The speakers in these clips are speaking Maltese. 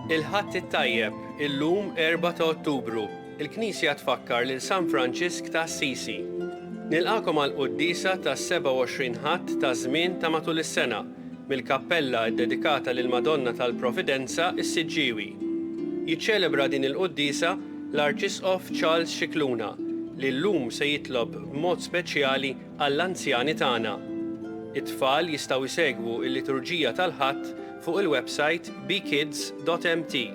Il-ħadd it-tajjeb, illum 4 ta' Ottubru, il-Knisja tfakkar lil San Franċisk ta' Assisi. Nilqakom għal qudiesa ta' 27 ħadd ta' żmien ta' matul is-sena mill-kappella ddedikata lil Madonna tal-Providenza is-Siġġiewi. Jiċċelebra din il-qudiesa l-Arċisqof Charles Scicluna li llum se jitlob b'mod speċjali għall-anzjani tagħna. It-tfal jistgħu jsegwu l-liturġija tal-ħadd fuq il-website bkids.mt.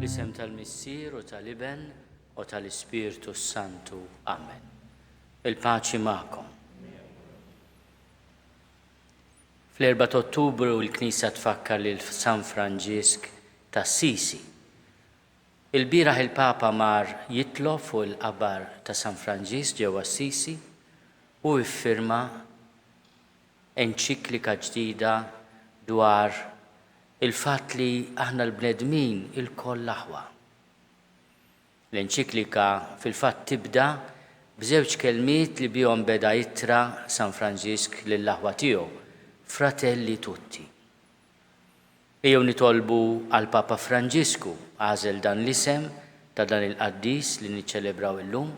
L-isem tal-Missier u tal-Iben u tal-Ispirtu Santu. Amen. Il-paċi magħkom. Fl-4 ta' Ottubru l-Knisja tfakkar lil San Franċisk ta' Assisi. Il-bieraħ il-Papa mar jitlob fuq il-qabar ta' San Franċisk ġewwa Assisi u iffirma enċiklika ġdida dwar il-fatt li aħna l-bnedmin il-koll aħwa. L-enċiklika fil-fatt tibda b'żewġ kelmiet li bihom beda jittra San Franċisk lill-aħwa tiegħu, Fratelli tutti. Ejjew nitolbu għal Papa Franġisku għażel dan l-isem ta' dan il-qaddis li niċċelebraw illum.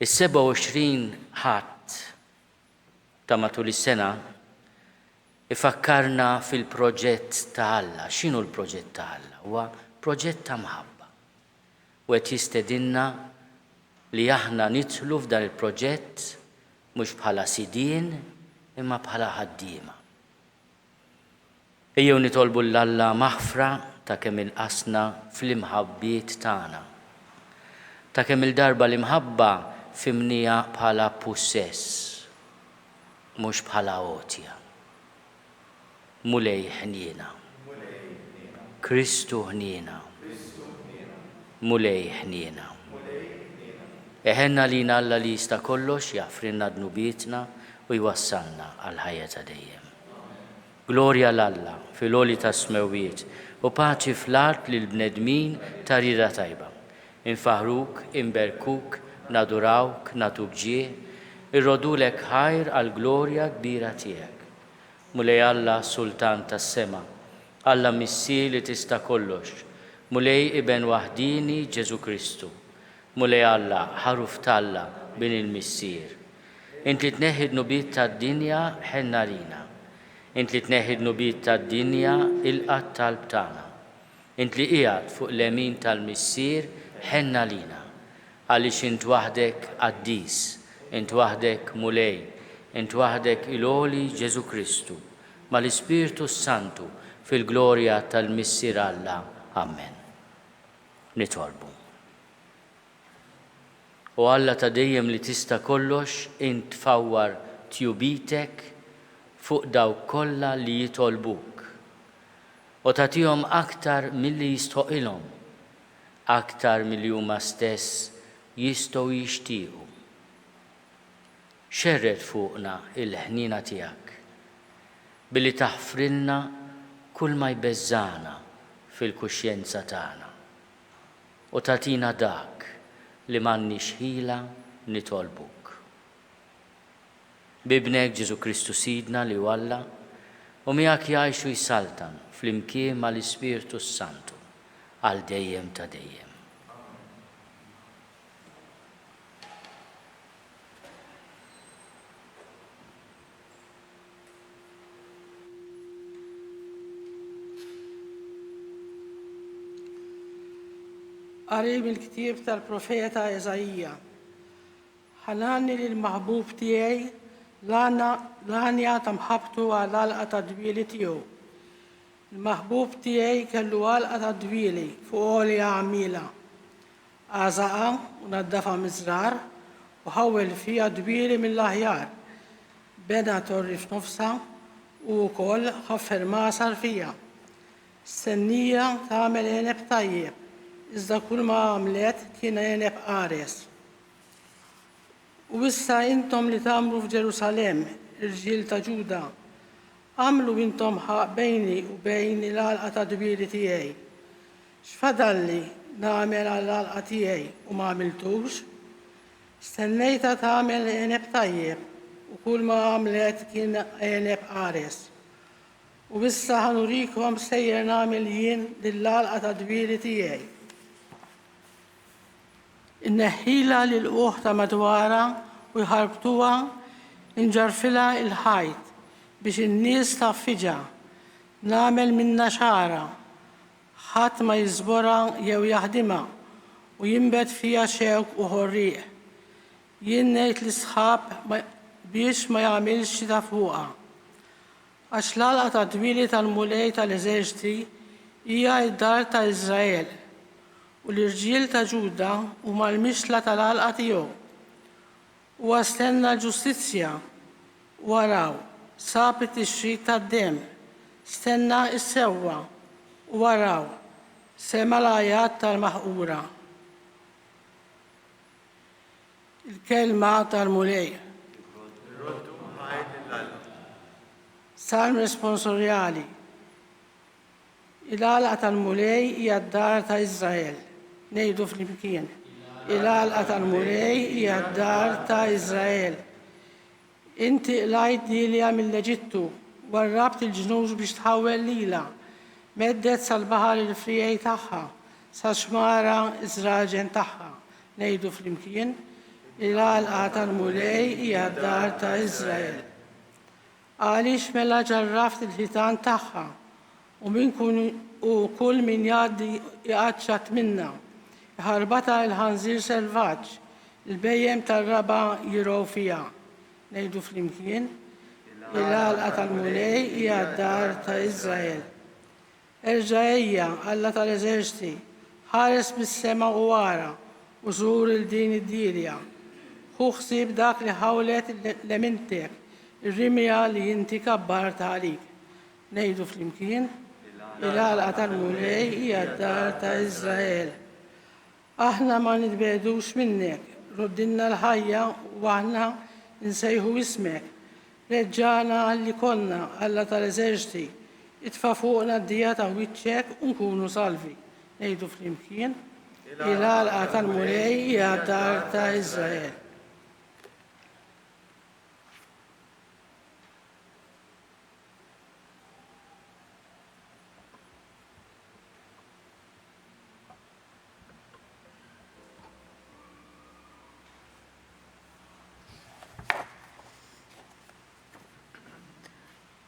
Is-27 ħadd ta' matul is-sena ifakkarna fil-proġett ta' Alla. X'inhu l-proġett ta' Alla? Huwa proġett ta' mħabba. U qed jistedinna li aħna nidħlu f'dan il-proġett mhux bħala sidien imma bħala ħaddiema. Ejjew nitolbu l-Alla maħfra ta' kemm inqasna fl-imħabbiet tagħna. Ta' kemm il-darba l-imħabba fimnija bħala possess mhux bħala għotja. Mulej ħniena. Kristu ħniena. Mulej ħniena. Eħenna lina Alla li jista' kollox jafrinna dnubietna u jwassalna għal ħajja ta' dejjem. Glorja l-Alla fil-għoli ta' smewiet u paċi fl-art lil bnedmin ta' rida tajba. Infaħruk, inberkuk, nadurawk, natuk ġie, irrodulek ħajr għal glorja kbira tiegħek. Mulej Alla Sultan tas-sema, Alla Missier li tista' kollox, mulej Iben waħdini Ġesu Kristu, mulej Alla ħaruf talla bin il-Missier. Int li tneħħi d-nubiet tad-dinja ħenna lina, int li tneħħi d-nubiet tad-dinja ilqat talb tagħna, int li qiegħed fuq l-emin tal-Missier ħenna lina, għaliex int waħdek qaddis, int waħdek mulej, int waħdek il-għoli Ġesu Kristu, ma l-Ispirtu Santu fil-glorja tal-Missier Alla. Amen. Nitolbu. U Alla ta' dejjem li tista' kollox int tfawwar tjubitek fuq dawk kollha li jitolbuk. U tagħtihom aktar milli jistoqilhom, aktar milli huma stess jistgħu jixtiequ. Xerred fuqna il-ħnina tiegħek billi taħfrilna kull ma jbeżżana fil-kuxjenza tagħna u tagħtina dak li m'għandniex ħila nitolbuk. Bibnek Ġesu Kristu Sidna li Alla u miegħek jgħixu jsaltan flimkien mal-Ispirtu Santu għal dejjem ta' dejjem. قريب الكتيب tal-profeta Eżajija. ħanani lill-maħbub tiegħi l-għanja ta' mħabtu għal-għalqa ta' dbili tiegħu. Il-maħbub tiegħi kellu għalqa ta' dbili fuq għolja għamila. Għażaqa u naddafa miżrar u ħawel fija dbili mill-aħjar. Beda torri f'nofsa u wkoll ħaffer masar fija. Stennija tagħmel għeneb tajjeb, iżda kull ma għamlet kien għeneb qares. U issa intom li tagħmlu f'Ġerusalem, irġiel ta' Ġuda, għamlu intom ħaq bejni u bejn l-għalqa ta' dbili tiegħi. X'fadalli nagħmel għall-għalqa tiegħi u ma għamiltux? Stennejta tagħmel għeneb tajjeb u kull ma għamlet kien għeneb qares. U issa ħanurikom sejjer nagħmel jien lill-għalqa ta' dbili tiegħi. Inneħħila lil-qoħ ta' madwara u jħarbtuha inġarfilha il-ħajt biex in-nies taffiġa, nagħmel minnha xara, ħadd ma jiżbora jew jaħdimha u jinbet fiha xewk u ħorrieq. Jien ngħid l-isħab biex ma jagħmilx ta' fuqha. Għax l-għalqa ta' dbili tal-mulej tal-eżerċiti hija d-dar ta' Iżrael u l-irġiel ta' Ġuda huma l-mixla tal-għalqa tiegħu. Huwa stenna l-ġustizzja waraw sab it-tixrid tad-demm, stenna s-sewwa u waraw sema l-ajat tal-maħqura. Il-kelma tal-mulej. Salm responsorjali. Il-għalqa tal-mulej hija d-dar ta' Iżrael. Ngħidu flimkien. Il-għalqa tal-mulej hija d-dar ta' Iżrael. Inti qlajt lilha mill-Eġittu, warrabt il-ġnus biex tħawel lilha, meddet sal-baħar il-frijej tagħha, sa xmara iż-żraġen tagħha. Ngħidu flimkien. Il-għalqa tal-mulej hija d-dar ta' Iżrael. Għaliex mela ġarraft il-ħitan tagħha u kull min jgħaddi jqaċċat minna, ħarbata l-ħanżir selvaġġ, il-bejjem tar-raba jirgħu fiha. Ngħidu flimkien, il-għalqa tal-mulej hija d-dar ta' Iżrael. Erġa' ejja Alla tal-eżerċiti, ħares bis-sema u wara u żur il-din id-dirja. Ħu ħsieb dak li ħawlet lemintek, ir-rimja li inti kabbart għalik. Ngħidu flimkien, il-għalqa tal-mulej hija d-dar ta' Iżrael. Aħna ma nitbedux minnek, roddinna l-ħajja u aħna nsejħu ismek. Reġġana li konna Alla tal-eżerċiti, itfa' fuqna d-dija ta' wiċċek u nkunu salvi. Ngħidu flimkien, il-għalqa tal-mulej hija d-dar ta' Iżrael.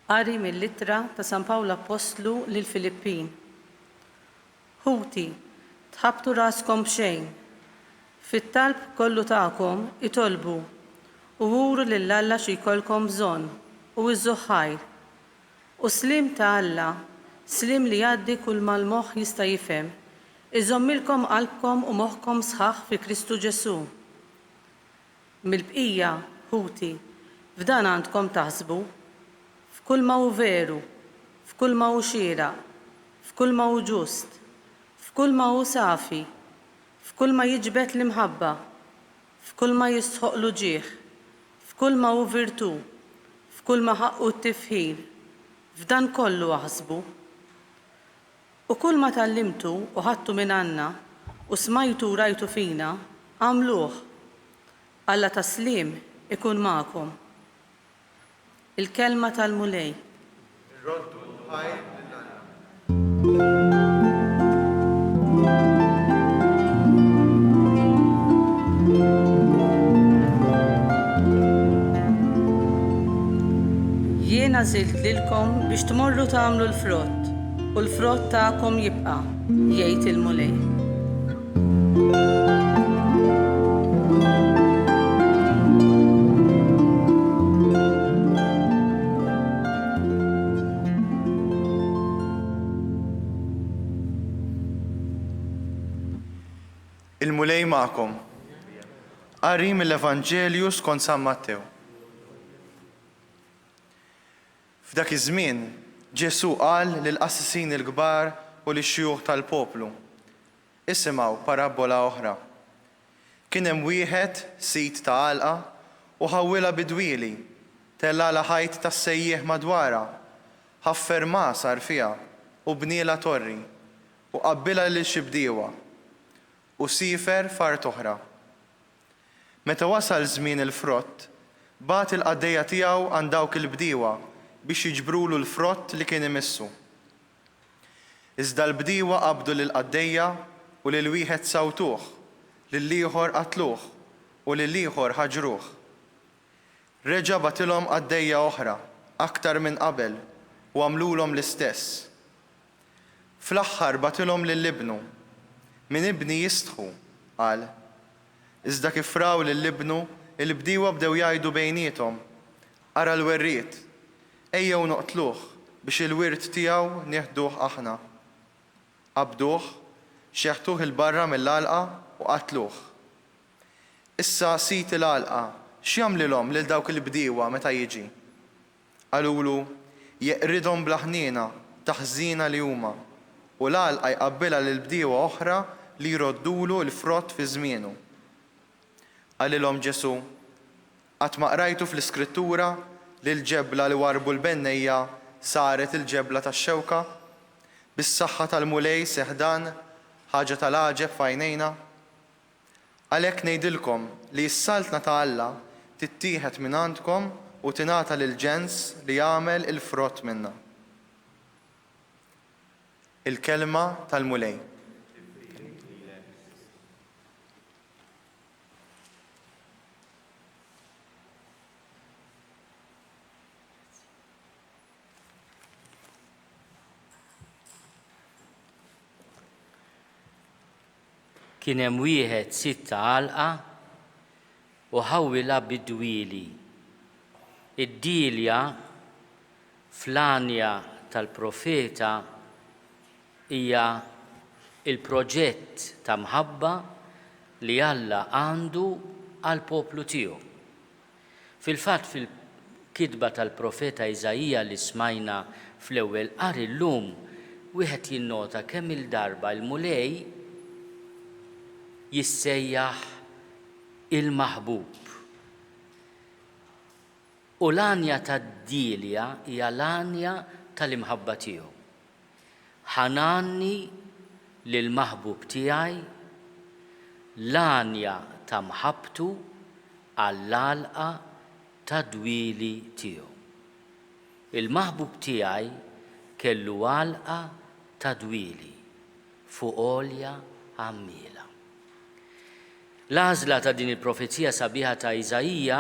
Qari mill-littra ta' San Pawlu Apostlu lill-Filippin. Ħuti, tħabtu raskom b'xejn. Fit-talb kollu tagħkom itolbu u wuru lil Alla xi jkollkom bżonn u iżżoħħajr. U slim ta' Alla, slim li jgħaddi kull ma l-moħħ jista' jifhem, iżommilkom qalbkom u moħħkom sħaħ fi Kristu Ġesu. Mill-bqija, ħuti, f'dan għandkom taħsbu, f'kull ma hu veru, f'kull ma hu xieraq, f'kull ma hu ġust, f'kull ma hu safi, f'kull ma jiġbed l-imħabba, f'kull ma jistħoqlu ġieħ, f'kull ma hu virtu, f'kull ma ħaqqu t-tifħir, f'dan kollu aħsbu. U kull ma tallimtu u ħadtu minn għandna u smajtu u rajtu fina, għamluh. Alla taslim ikun magħkom. Il-kelma tal-mulej. Jiena żilt lilkom biex tmorru tagħmlu l-frott u l-frott tagħkom jibqa' jgħid il-mulej. Il-mulej ma'kom. Qari mill-Evanġelju skont San Mattew. F'dak iż-żmien Ġesu qal lill-qassisin il-kbar u lix-xjugħ tal-poplu: Isimgħu parabola oħra. Kien hemm wieħed sit ta' għalqa u ħawwilha bidwieli, tellala ħajt tas-sejjieħ madwarha, ħaffer ma sar fiha u bniela torri u qabbilha lil xi bdiewa u sifer fart oħra. Meta wasal żmien il-frott, bagħat il-qaddejja tiegħu għand dawk il-bdiewa biex jiġbrulu l-frott li kien imissu. Iżda l-bdiewa qabdu lill-qaddejja u lil wieħed sawtuh, lill-ieħor qatluh u lill-ieħor ħaġruh. Reġa' bagħtilhom qaddejja oħra aktar minn qabel u għamlulhom l-istess. Fl-aħħar bagħtilhom lill-ibnu. Min ibni jistħu, qal. Iżda kif raw lill-ibnu, il-bdiewa bdew jgħidu bejniethom: Ara l-werriet, ejjew noqtluh biex il-wirt tiegħu nieħduh aħna. Qabduh, xeħtuh il-barra mill-għalqa u qatluh. Issa sit il-għalqa x'jagħmlilhom lil dawk il-bdiewa meta jiġi? Qalulu: jeqridhom bl-ħniena taħżina li huma u l-għalqa jqabbilha lil bdiewa oħra li jroddulu l-frott fi żmienu. Qalilhom Ġesu: qatt ma qrajtu fl-Iskrittura li l-ġebla li warbu l-bennejja saret il-ġebla tax-xewka? Bis-saħħa tal-mulej seħdan ħaġa tal-għaġeb f'għajnejna? Għalhekk ngħidilkom li s-saltna ta' Alla tittieħed minn għandkom u tingħata lil-ġens li jagħmel il-frott minnha. Il-kelma tal-mulej. Kien hemm wieħed sit ta' għalqa u ħawwilha bidwieli. Id-dilja fl-għanja tal-profeta hija il-proġett ta' mħabba li Alla għandu għall poplu tiegħu. Fil-fatt fil-kitba tal-profeta Iżajija li smajna fl-ewwel qari llum wieħed jinnota kemm il-darba l-mulej jissejjaħ il-maħbub. U l-għanja tad-dilja hija l-għanja tal-imħabba tiegħu. Ħananni lill-maħbub tiegħi l-għanja ta' mħabbtu għall-għalqa ta' dwieli tiegħu. Il-maħbub tiegħi kellu għalqa ta' dwieli fuq għolja għammiela. L-għażla ta' din il-profezija sabiħa ta' Iżajija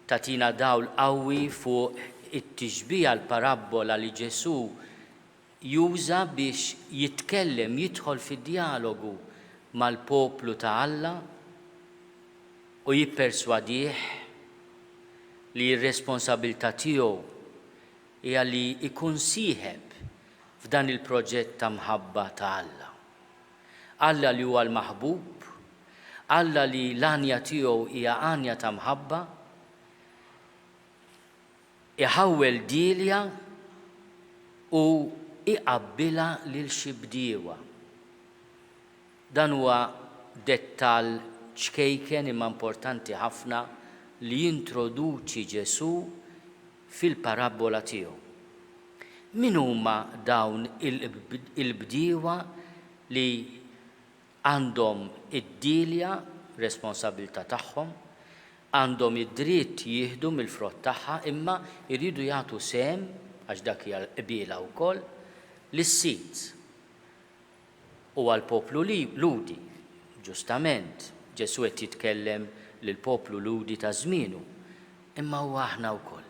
tatina dawl qawwi fuq it-tixbija l-parabola li Ġesu juża biex jitkellem, jidħol fid-dialogu mal-poplu ta' Alla u jipperswadih li r-responsabilità tiegħu hija li jkun sieħeb f'dan il-proġett ta' mħabba ta' Alla. Alla li huwa l-maħbub, Alla li l-għanja tiegħu hija għanja ta' mħabba, iħawwel dilja u iqabbilha lil xi bdiewa. Dan huwa dettall ċkejken imma importanti ħafna li jintroduċi Ġesu fil-parabola tiegħu. Min huma dawn il-bdiewa li għandhom id-dilja responsabilità tagħhom, għandhom id-dritt jieħdu mill-frott tagħha imma jridu jagħtu sem għax dak hija l-qbiela wkoll lis-sit u għall-poplu ludi. Ġustament, Ġesu qed jitkellem lill-poplu ludi ta' żmienu, imma huwa aħna wkoll.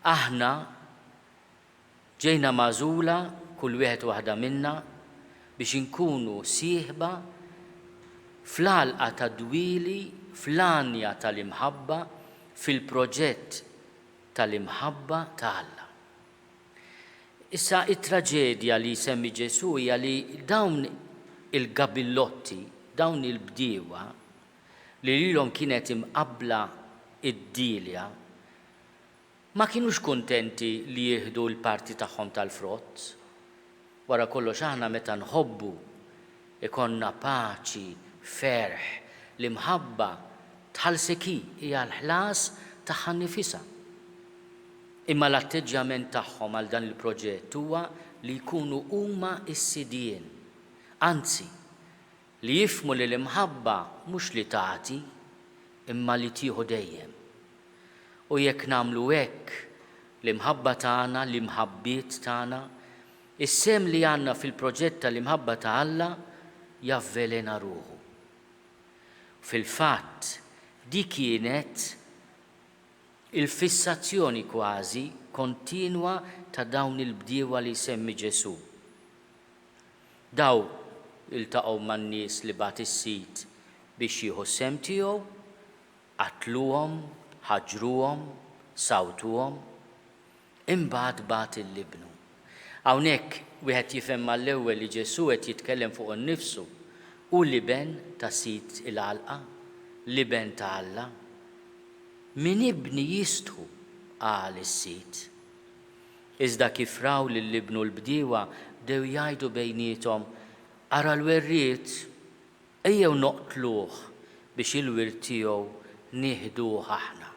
Aħna ġejna magħżula kull wieħed waħda minna biex inkunu sieħba fl-għalqa ta' dwili, fl-anja tal-imħabba, fil-proġett tal-imħabba ta' Alla. Issa it-traġedja li jsemmi Ġesu hija li dawn il-gabillotti, dawn il-bdiewa li lilhom kienet imqabbla id-dilja, ma kienux kuntenti li jieħdu l-parti tagħhom tal-frott. Wara kollox aħna meta nħobbu ikonna paċi, ferħ, l-imħabba tħallseki hija l-ħlas tagħha nifisha. Imma l-atteġġjament tagħhom għal dan il-proġett huwa li jkunu huma s-sidien. Anzi, li jifmu li l-imħabba mhux li tagħti imma li tieħu dejjem. U jekk nagħmlu hekk l-imħabba tagħna, l-imħabbiet tagħna, is-sem li għandna fil-proġett tal-imħabba ta' Alla javvelena ruħu. Fil-fatt, di kienet il-fissazzjoni kważi kontinwa ta' dawn il-bdiewa li jsemmi Ġesu. Daw iltaqgħu man-nies li bagħat is-sit biex jieħu sem tiegħu, qatluhom, ħaġruhom, sawtuhom, imbagħad bagħat il-libnu. Hawnhekk wieħed jifhem mal-ewwel li Ġesu qed jitkellem fuq innifsu u liben ta' sit il-għalqa, liben ta' Alla. Min ibni jistħu qal is-sit. Iżda kif raw li libnu l-bdiewa bdew jgħidu bejniethom ara l-werriet ejjew noqtluh biex il-wirt tiegħu nieħduh aħna.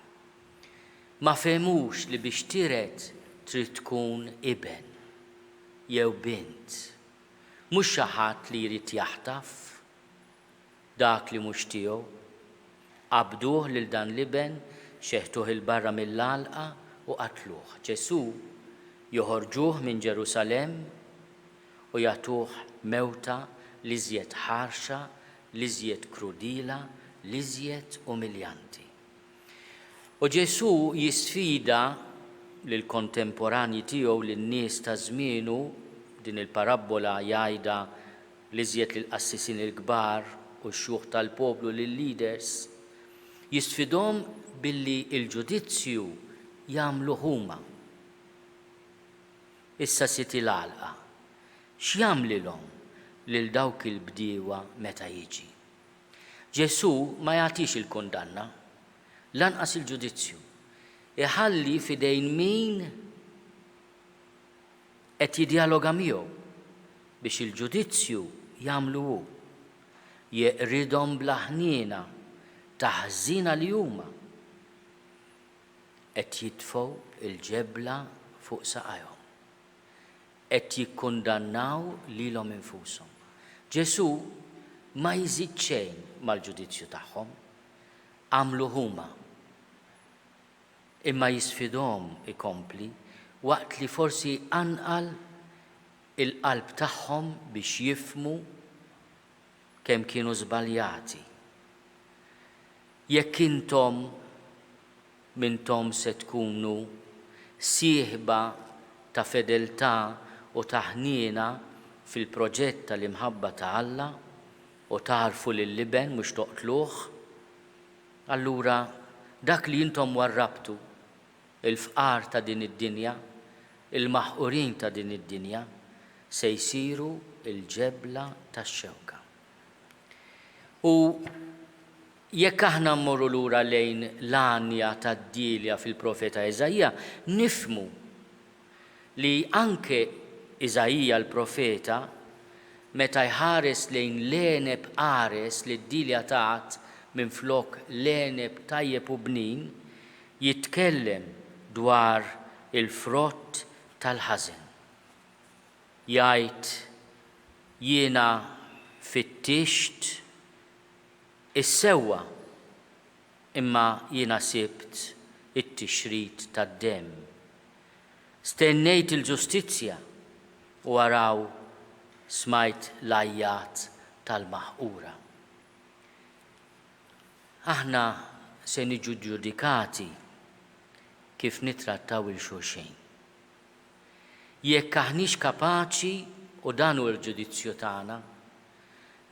Ma femux li biex tiret trid tkun iben jew bint. Mhux xi ħadd li jrid jaħtaf dak li mhux tiegħu. Qabduh lil dan l-iben, xeħtuh il-barra mill-għalqa u qatluh. Ġesu joħorġuh minn Ġerusalemm u jagħtuh mewta li żjed ħarxa, li żjed krudila, li żjed umiljanti. U Ġesu jisfida lil kontemporanji tiegħu lin-nies ta' żmienu, din il-parabola jgħidha li żjed lill-qassisin il-kbar u x-xjuħ tal-poplu lil-leaders, jisfidhom billi il-ġudizzju jagħmlu huma. Issa siti l-għalqa, x'jagħmlilhom lil dawk il-bdiewa meta jiġi? Ġesu ma jagħtix il-kundanna, lanqas il-ġudizzju. Iħalli fidejn min qed jiddialoga miegħu biex il-ġudizzju jagħmlu hu. Jeqridhom bla ħniena taħżina li huma qed jitfgħu il-ġebla fuq saqajhom. Qed jikkundannaw lilhom infushom. Ġesu ma jżid xejn mal-ġudizzju tagħhom, għamlu huma. Imma jisfidhom ikompli waqt li forsi anqal il-qalb tagħhom biex jifmu kemm kienu żbaljati. Jekk intom mintom se tkunu sieħba ta' fedeltà u ta' ħniena fil-proġett tal-imħabba ta' Alla u tarfu lill-liben mhux toqtluh, allura dak li intom warrabtu il-fqar ta' din id-dinja, il-maħqurin ta' din id-dinja, se jsiru il-ġebla tax-xewka. U jekk aħna mmorru lura lejn l-għanja tad-dilja fil-profeta Eżajja, nifmu li anke Eżajja l-profeta meta jħares lejn l-għeneb qares li d-dilja tat minn flok l-għeneb tajjeb u bnin, jitkellem dwar il-frott tal-ħażen. Jgħid jiena fittixt is-sewwa imma jiena sibt it-tixrid tad-demm. Stennejt il-ġustizzja u araw smajt l-ajjat tal-maħqura. Aħna se niġu ġudikati kif nitrattaw il-xulxejn. Jekk aħniex kapaċi, u dan hu l-ġudizzju tagħna,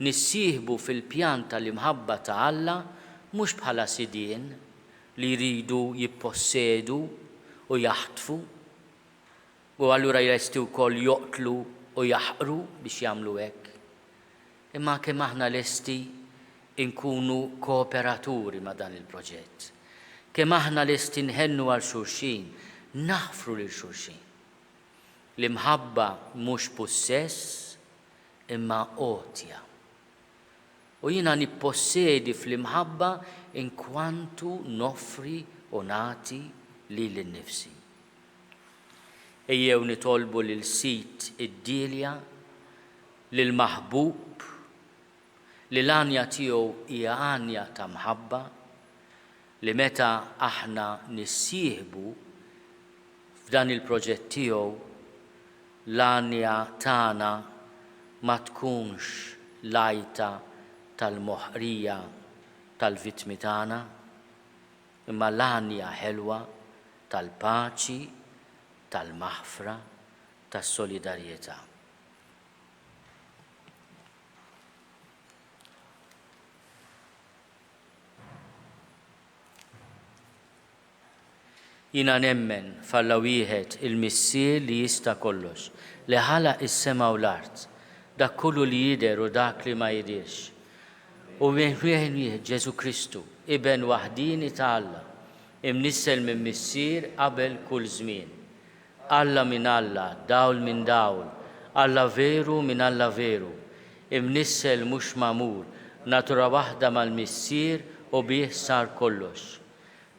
nissieħbu fil-pjan tal-imħabba ta' Alla mhux bħala sidien li jridu jippossedu u jaħtfu u allura jresti wkoll joqtlu u jaħqru biex jagħmlu hekk. Imma kemm aħna lesti nkunu kooperaturi ma' dan il-proġett. Kemm aħna lesti nħennu għal xulxin, naħfru lil xulxin. L-imħabba mhux possess imma qotja. U jiena nippossedi fl-imħabba inkwantu noffri u nagħti lil innifsi. Ejjew nitolbu lil Sit id-Dilja, lil Maħbub, li l-għanja tiegħu hija għanja ta' mħabba, li meta aħna nissieħbu f'dan il-proġett tiegħu l-għanja tagħna ma tkunx lajta tal-moħqrija tal-vittmi tagħna, imma l-għanja ħelwa tal-paċi, tal-maħfra, tas-solidarjetà. Jina nemmen falla wieħed il-Missier li jista' kollox, li ħalaq is-sema u l-art, dak kullu li jidher u dak li ma jidirx. U wieħed Ġesu Kristu, Iben waħdini ta' Alla, imnissel minn Missier qabel kull żmien. Alla minn Alla, dawl minn dawl, Alla veru minn Alla veru, imnissel mhux magħmur, natura waħda mal-Missier u bih sar kollox.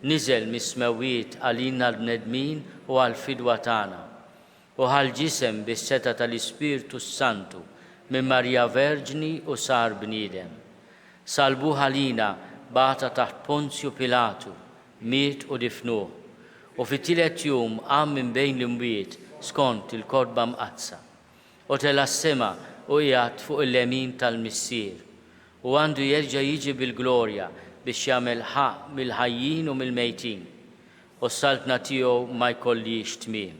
Niżel mis-smewwiet għalina l-bnedmin u għal-fidwa tagħna u ħal-ġisem bis-seta tal-Ispirtu Santu minn Marja Verġni u sar bniedem. Salbu ħalina bata taħt Ponzju Pilatu, miet u difnuh u fit-tielet jum qam minn bejn l-imwiet skont il-kodba mqazza u tela s-sema u qiegħed fuq il-lemin tal-Missier u għandu jerġa' jiġi bil-glorja biex jagħmel ħaq mill-ħajjin u mill-mejtin u s-saltna tiegħu ma jkollix tmiem.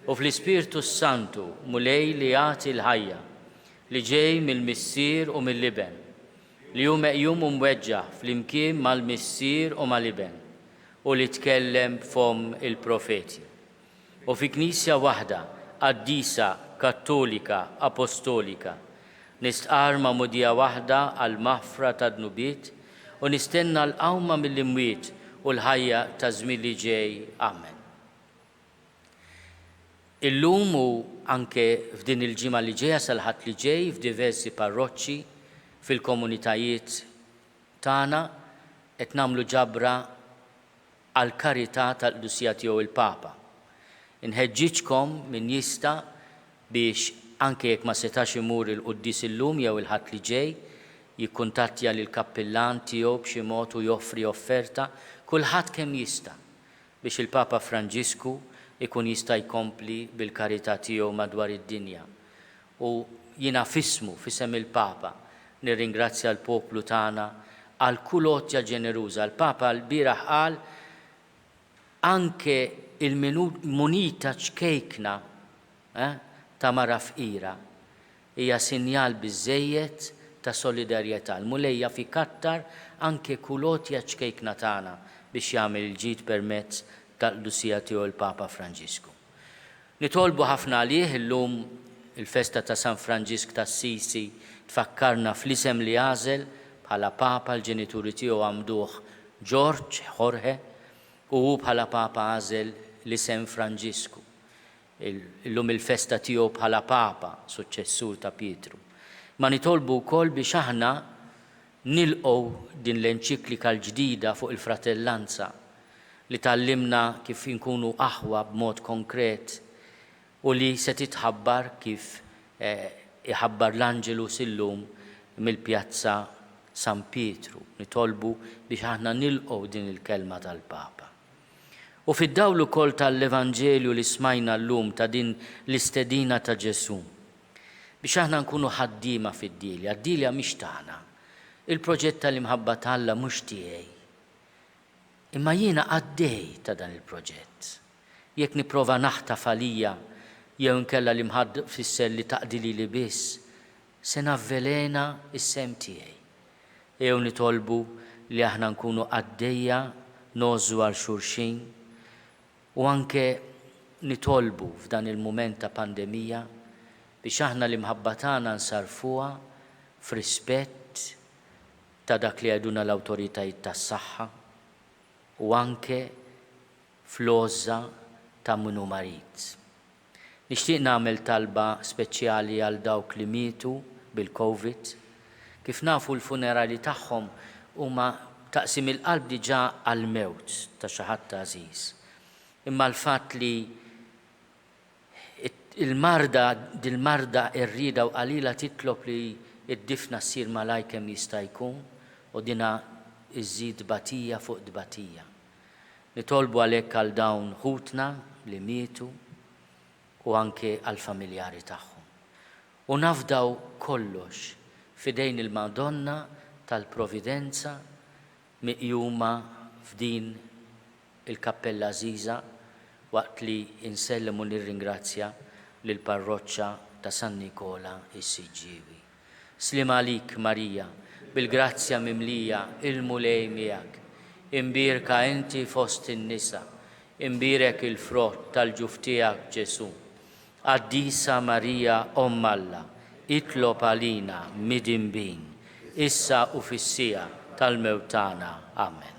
U fl-Ispirtu Santu mulej li jagħti l-ħajja li ġej mill-Missier u mill-Iben li hu meqjum u mweġġaħ flimkien mal-Missier u mal-Iben u li tkellem f'hom il-profeti. U fi Knisja waħda qaddisa, kattolika, apostolika, nistqar ma' mudija waħda għal maħfra ta' dnubiet u nistenna l-qawma mill-imwiet u l-ħajja ta' żmien li ġej. Amen. Illum u anke f'din il-ġimgħa li ġejja sal-ħadd li ġej f'diversi parroċċi fil-komunitajiet tagħna qed nagħmlu ġabra għal karità tal-Qdusija tiegħu il-Papa. Inħeġġiġkom min jista' biex anke jekk ma setax imur il-Qudies illum jew il-ħadd li ġej, jikkuntattja lil kappillan tiegħu b'xi mod u joffri offerta kulħadd kemm jista' biex il-Papa Franġisku ikun jista' jkompli bil-karità tiegħu madwar id-dinja. U jiena fismu fisem il-Papa nirringrazzja l-poplu tagħna għal kull għotja ġeneruża. Il-Papa l-bieraħ qal anke il-munita ċkejkna ta' mara fqira hija sinjal biżżejjed ta' solidarjetà. L-mulejja fi kattar anke kulotja ċkejkna tagħna biex jagħmel il-ġid permezz tal-Qdusija tiegħu l-Papa Franġisku. Nitolbu ħafna għalih illum il-festa ta' San Franġisk ta' Assisi tfakkarna fl-isem li għażel bħala Papa l-ġenituri tiegħu għamduh George Jorge u hu bħala Papa għażel l-isem Franġisku. Illum il-festa tiegħu bħala Papa suċċessur ta' Pietru. Ma nitolbu wkoll biex aħna nilqgħu din l-enċiklika l-ġdida fuq il-fratellanza li tallimna kif inkunu aħwa b'mod konkret u li se titħabbar kif iħabbar l-Anġelus illum mill-pjazza San Pietru. Nitolbu biex aħna nilqgħu din il-kelma tal-Papa. U fid-dawl ukoll tal-Evanġelju li smajna llum ta' din l-istedina ta' Ġesu biex aħna nkunu ħaddiema fid-Dilja. D-Dilja mhix tagħna. Il-proġett tal-imħabba tal-Alla mhux tiegħi. Imma jiena għaddej ta' dan il-proġett. Jekk nipprova naħtaf għalija jew nkella li mħadd fisser li taqdili li biss, se navvelena is-sem tiegħi. Jew nitolbu li aħna nkunu għaddejja nożu għal xulxin u anke nitolbu f'dan il-mument ta' pandemija biex aħna li mħabba tagħna nsarfuha f'rispett ta' dak li għeduna l-awtoritajiet tas-saħħa u anke fl-għoża ta' min hu marid. Nixtieq nagħmel talba speċjali għal dawk li mietu bil-COVID. Kif nafu l-funerali tagħhom huma taqsim il-qalb diġà għall-mewt ta' xi ħadd għażiż. Imma l-fatt li dil-marda rrieda u qalila titlob li id-difna ssir malaj kemm jista' jkun u dina iżid batija fuq dbatija. Nitolbu għalhekk għal dawn ħutna li mietu u anke għall-familjari tagħhom. U nafdaw kollox fidejn il-Madonna tal-Providenza miqjuma f'din il-kappella Żiża waqt li insellem u nirringrazzja lil parroċċa ta' San Nikola is-Siġġiewi. Slim għalik Marija, bil-grazzja mimlija il-mulej miegħek. Imbirka inti fost in-nisa, imbirek il-frott tal-ġuf tiegħek Ġesu. Qaddisa Marija Omm Alla, itlob għalina mid-imbin, issa u fis-sija tal-mewt tagħna. Amen.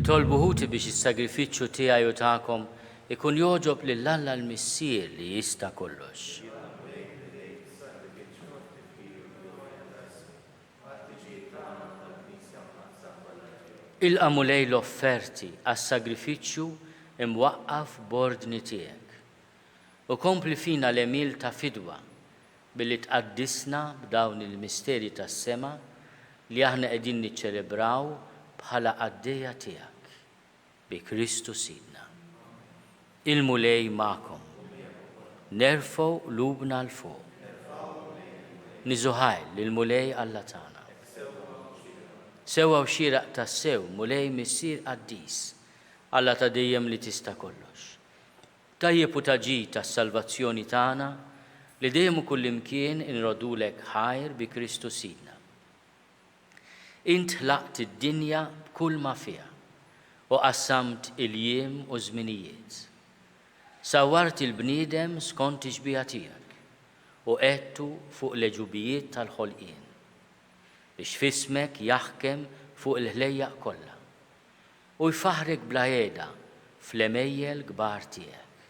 Nitolbu ħuti biex is-sagrifiċċju tiegħi u tagħkom ikun jogħġob lil Alla l-Missier li jista' kollox. Ilqamu lej l-offerti għas-sagrifiċċju imwaqqaf b'ordni tiegħek. U kompli fina l-emil ta' fidwa billi tqaddisna b'dawn il-misteri tas-sema li aħna qegħdin niċċelebraw bħala għaddejja tiegħek bi Kristu Sidna. Il-mulej magħkom. Nerfgħu lubna l fuq. Niżuħajl il-mulej Alla tagħna. Sewwa u xieraq tas-sew mulej missier qaddis Alla ta' dejjem li tista' kollox. Tajjeb u taġid tas-salvazzjoni tagħna li dejjem kull imkien inrodulek ħajr bi Kristu Sidna. Int ħlaqt id-dinja b'kull ma fiha u qassamt il-jiem u żminijiet. Sawwart il-bniedem skont ix-xbija tiegħek u qedtu fuq l-eġubijiet tal-ħolqien biex fismek jaħkem fuq il-ħlejjaq kollha u jfaħrek bla għeda fl-emejjel kbar tiegħek.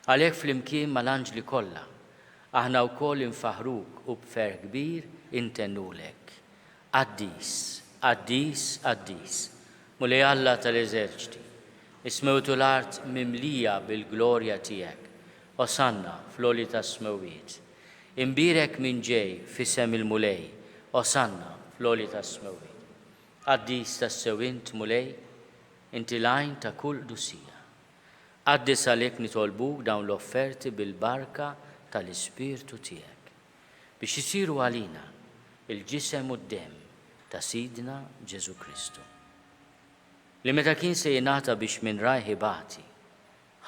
Għalhekk flimkien mal-anġli kollha aħna wkoll infaħruk u b'fer kbir intennulek. Qaddis, qaddis, qaddis, mulej Alla tal-eżerċiti, ismewtu l-art mimlija bil-glorja tiegħek, osanna fl-oli tas-smewiet. Imbirek minn ġej f'isem il-mulej, osanna fl-oli tas-smewiet. Qaddis tas-sewint mulej, inti lajn ta' kull dusija. Qaddis għalhekk nitolbuk dawn l-offerti bil-barka tal-Ispirtu tiegħek biex isiru għalina il-ġisem u d-dem ta' Sidna Ġesu Kristu. Li meta kien se jingħata biex minn rajħi bati,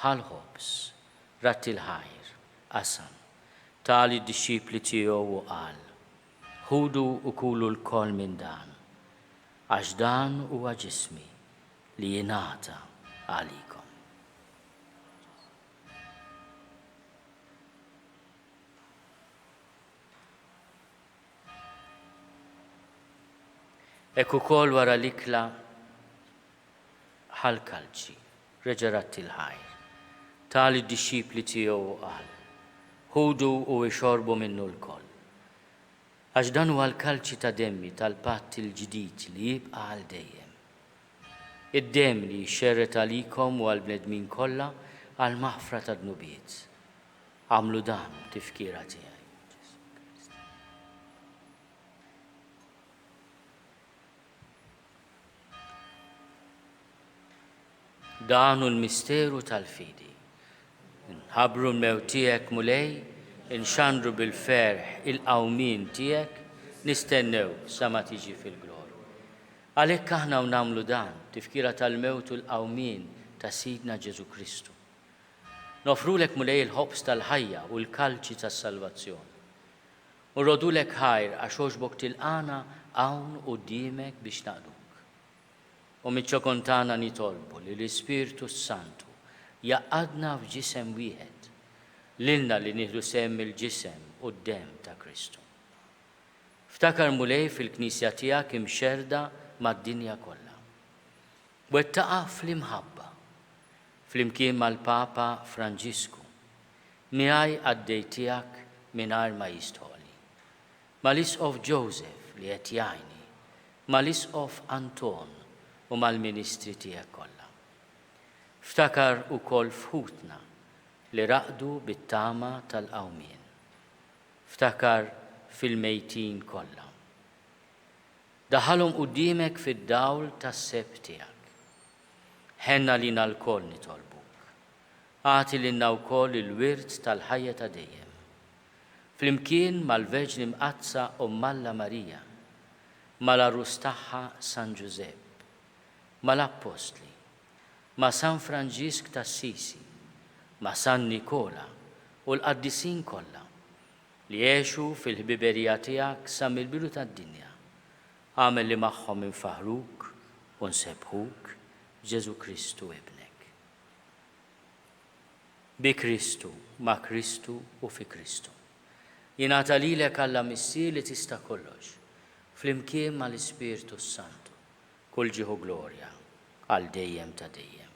ħal ħobs, ratti l-ħajr, qasam tali d-disċipli tiegħu u qal, ħudu u kulu l-kol minn dan, għax dan huwa ġismi li jingħata għalikom. Hekk ukoll wara l-ikla ħal-kalċi, reġarat il-ħajr, tali d-disċipli tiegħu qal, ħudu u ixorbu minnu l-koll. Għax dan huwa l-kalċi ta' demmi tal-patt il-ġdid li jibqa' għal dejjem. Id-demm li jxerret għalikom u għall-bnedmin kollha għal maħfra ta' dnubiet. Għamlu dan tifkira tiegħi. Dan hu l-misteru tal-fidi. Nħabbru l-mewt tiegħek mulej, inxandru bil-ferħ il-qawmin tiegħek, nistennew sa ma tiġi fil-gloru. Għalhekk aħna nagħmlu dan tifkira tal-mewt u l-qawmin ta' Sidna Ġesu Kristu. Nofrulek mulej il-ħobs tal-ħajja u l-kalċi tas-salvazzjoni. U rodulek ħajr għax għoxbok tilqana hawn quddiemek biex naqduk. U miċ-ċokontana nitolbu li l-Ispirtu Santu jaqadna f'ġisem wieħed, lilna li nieħdu sehem il-ġisem u d-demm ta' Kristu. Ftakar mulej fil-Knisja tiegħek imxerda mad-dinja kollha. Wettaqa fl-imħabba, flimkien mal-Papa Franġisku, miegħi għaddej tiegħek mingħajr ma jistħoli. Mal-Isqof Joseph li qed jgħinni, mal-Isqof Anton u mal-ministri tiegħek kollha. Ftakar ukoll fħutna li raqdu bit-tama tal-qawmien. Ftakar fil-mejtin kollha. Daħalhom quddiemek fid-dawl tas-seb tiegħek. Ħenna lina l-koll nitolbuk. Għati lilna wkoll il-wirt tal-ħajja ta' dejjem. Flimkien mal-Verġni Mqazza Alla Marija, mal-arus tagħha San Giuseppe, mal-Appostli, ma' San Franġisk ta' Assisi, ma' San Nikola u l-qaddisin kollha li jgħixu fil-ħbiberija tiegħek sa mill-bidu tad-dinja. Għamel li magħhom infaħruk u nsebħuk Ġesu Kristu ibnek. Bi Kristu, ma' Kristu u fi Kristu. Jingħata lilek Alla Missier li tista' kollox, flimkien mal-Ispirtu Santu. Kull ġieħu glorja għal dejjem ta' dejjem.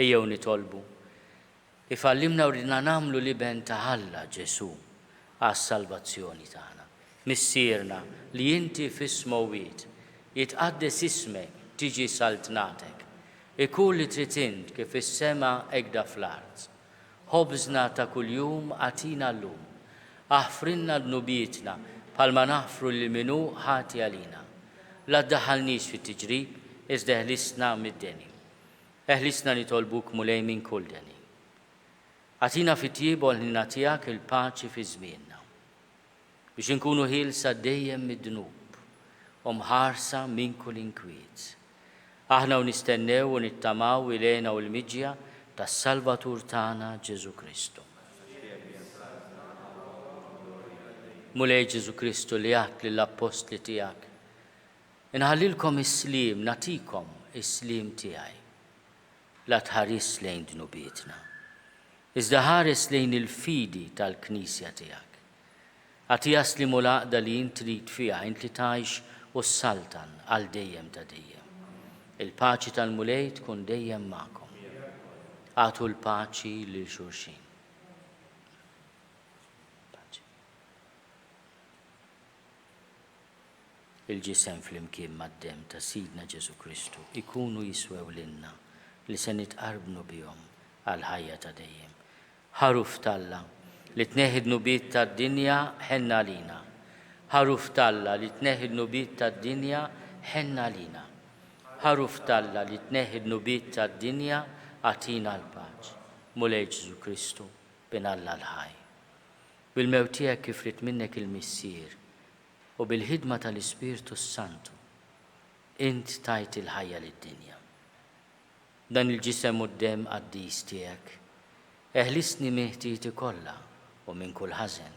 Ejjew nitolbu, ifallimna u ridna nagħmlu liben ta' Alla Ġesu għas-salvazzjoni tagħna. Missierna li inti fis-smowit jitqaddes ismek tiġi saltnatek. Ikun li trid int kif is-sema hekk fl-art. Ħobżna ta' kuljum għatina llum. Aħfrinna dnubietna bħalma naħfru lil minnu ħati għalina. La ddaħħalniex fit-tiġrib, iżda eħlisna mid-deni. Eħlisna nitolbuk mulej minn kull deni. Għatina fit-tjieb u ħlina tiegħek il-paċi fi żmienna. Biex inkunu ħielsa dejjem mid-dnub u mħarsa minn kull inkwiet. Aħna u nistennew u nittamaw ilejna u l-miġja tas-Salvatur tagħna Ġesu Kristu. Mulej Ġesu Kristu li għat lill-Apostli tiegħek, inħallilkom is-slim, natikom is-slim tiegħi. La tħares lejn dnubietna, iżda ħares lejn il-fidi tal-Knisja tiegħek. Għati jaslimu l-għaqda li int trid fiha, int li tgħix u s-saltan għal dejjem ta' dejjem. Il-paċi tal-mulej tkun dejjem magħkom. Għatu l-paċi lil xulxin. Il-ġisem flimkien mad-demm ta' Sidna Ġesu Kristu ikunu jiswew lilna li se nitqarbnu bihom għal ħajja ta' dejjem. Ħaruf talla li tneħħi d-nubiet tad-dinja ħenna lina. Ħaruf talla li tneħħi d-nubiet tad-dinja ħenna lina. Ħaruf talla li tneħħi d-nubiet tad-dinja għatina l-paċ. Mulej Ġesu Kristu bin Alla l-ħaj. Bil-mewt tiegħek kif rid minnek il-missier u bil-ħidma tal-Ispirtu Santu, int tajt il-ħajja lid-dinja. Dan il-ġisem u d-demm qaddis tiegħek, eħlisni meħtieti kollha u minn kull ħażen.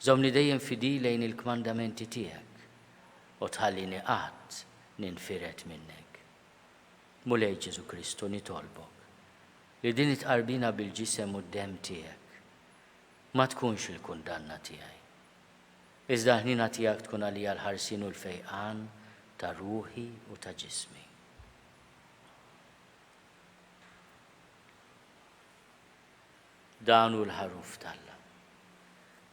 Żomni dejjem fidi lejn il-kmandamenti tiegħek u tħallini qatt ninfiret minnek. Mulej Ġesu Kristu nitolbok li din itqarbina bil-ġisem u d-dem tiegħek ma tkunx il-kundanna tiegħi. Iżda ħnina tiegħek tkun għalija l-ħarsin u l-fejqan ta' ruħi u ta' ġismi. Danu l-ħaruf talla.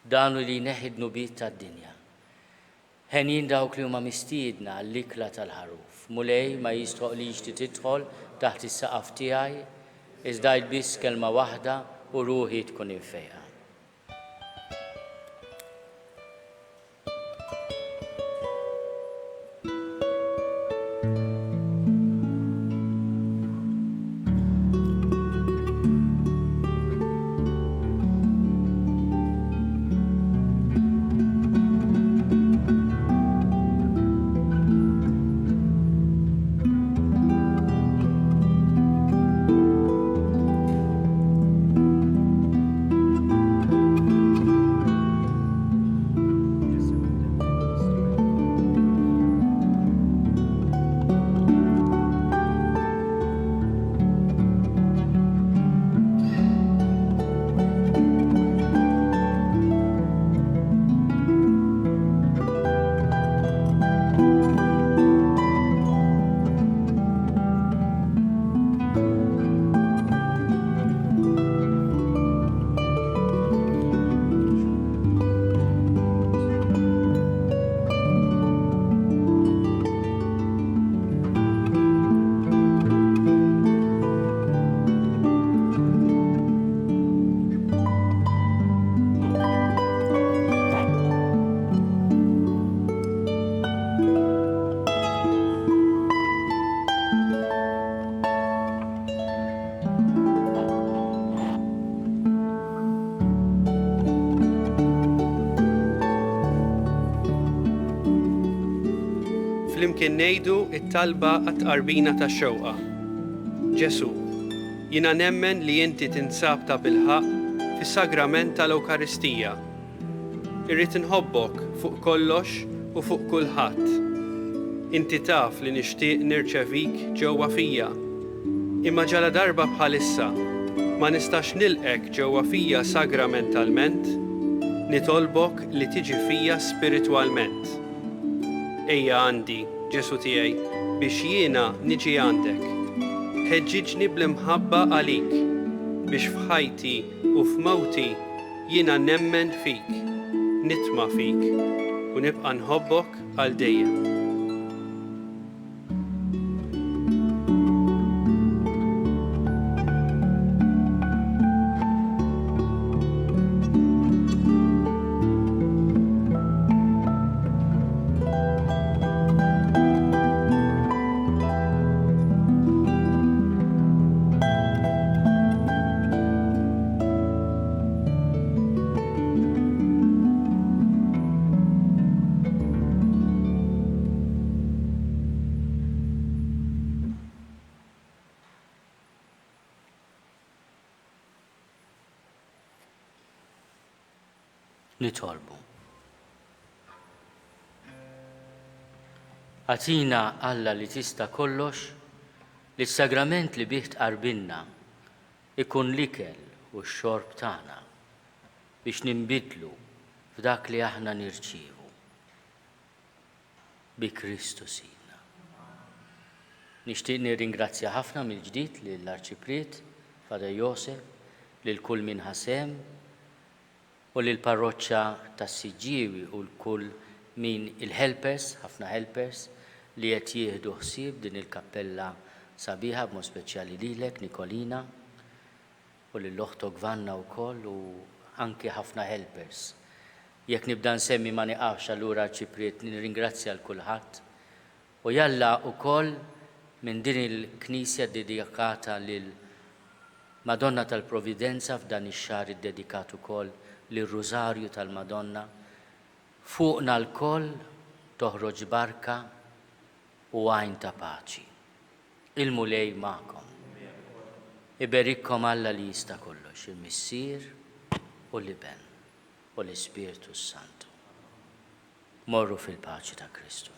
Danu li neħid nubit tad-dinja. Ħenin dawk li huma mistiedna għall-ikla tal-ħaruf. Mulej ma jistoqlix li tidħol taħt is-saqaf tiegħi, iżda biss kelma waħda u ruħi tkun infejqa. Flimkien ngħidu it-talba għat-tqarbina tax-xewqa. Ġesu, jiena nemmen li inti tinsab ta' bilħaq fis-sagrament tal-Ewkaristija. Irrid inħobbok fuq kollox u fuq kulħadd. Inti taf li nixtieq nirċevik ġewwa fija. Imma ġala darba bħalissa ma nistax nilqek ġewwa fija sagramentalment, nitolbok li tiġi fija spiritwalment. Ejja għandi, Ġesu tiegħi, biex jiena niġi għandek. Ħeġġiġni bl-imħabba għalik, biex f'ħajti u f'mawti jiena nemmen fik, nitma' fik u nibqa' nħobbok għal dejjem. Nitolbu. Għatina Alla li tista' kollox li s-sagrament li bih tqarbilna ikun l-ikel u x-xorb tagħna biex ninbidlu f'dak li aħna nirċievu. Bi Kristu Sidna. Nixtieq nirringrazzja ħafna mill-ġdid lill-Arċipriet Fada Josef, lil kull min ħasem u lill-parroċċa tas-Siġġiewi u l-kull min il-helpers, ħafna helpers li qed jieħdu ħsieb din il-kappella sabiħa b'mod speċjali lilek Nikolina u lill-oħtok Vanna wkoll u anke ħafna helpers. Jekk nibda nsemmi ma niqafx allura Arċipriet nirringrazzja l kulħadd u jalla wkoll minn din il-Knisja dedikata lil Madonna tal-Providenza f'dan ix-xahar iddedikat ukoll lir-Rużarju tal-Madonna, fuqna l-koll toħroġ barka u għajn ta' paċi. Il-mulej ma'kom. Iberikkom Alla li jista' kollox, il-Missier u l-Iben u l-Ispiritu Santu. Morru fil-paċi ta' Kristu.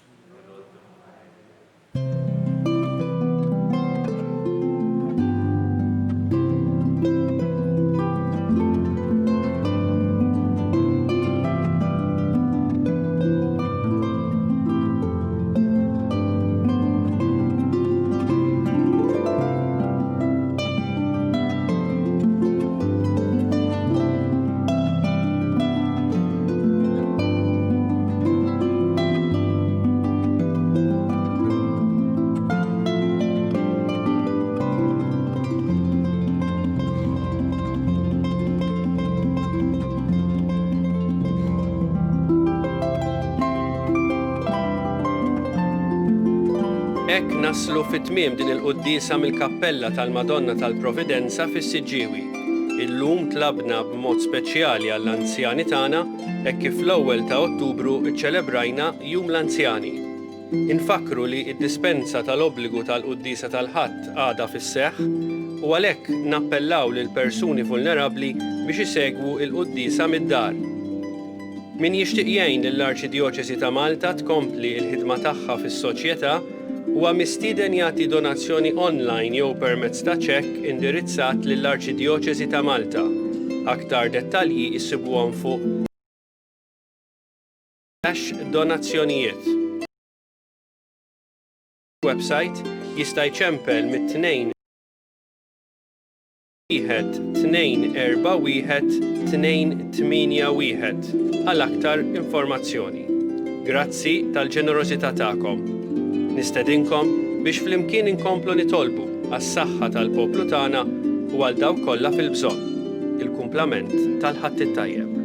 Hekk naslu fit-tmiem din il-qudiesa mill-Kappella tal-Madonna tal-Providenza fis-Siġġiewi. Illum tlabna b'mod speċjali għall-anzjani tagħna hekk kif fl-ewwel ta' Ottubru iċċelebrajna Jum l-Anzjani. Infakru li d-dispensa tal-obbligu tal-qudiesa tal-Ħadd għadha fis-seħħ u għalhekk nappellaw lil persuni vulnerabbli biex isegwu l-qudiesa mid-dar. Min jixtieq jgħin lill-Arċidjoċesi ta' Malta tkompli l-ħidma tagħha fis-soċjetà huwa mistieden jagħti donazzjoni online jew permezz ta' ċekk indirizzat lill-Arċidjoċesi ta' Malta. Aktar dettalji issibuhom fuq donazzjonijiet. Website jista' jċempel mit-2 241 għal aktar informazzjoni. Grazzi tal-ġenerożità tagħkom. Nistedinkom biex flimkien inkomplu nitolbu għas-saħħa tal-poplu tagħna u għal dawk kollha fil-bżonn. Il-kumplament tal-ħadd it-tajjeb.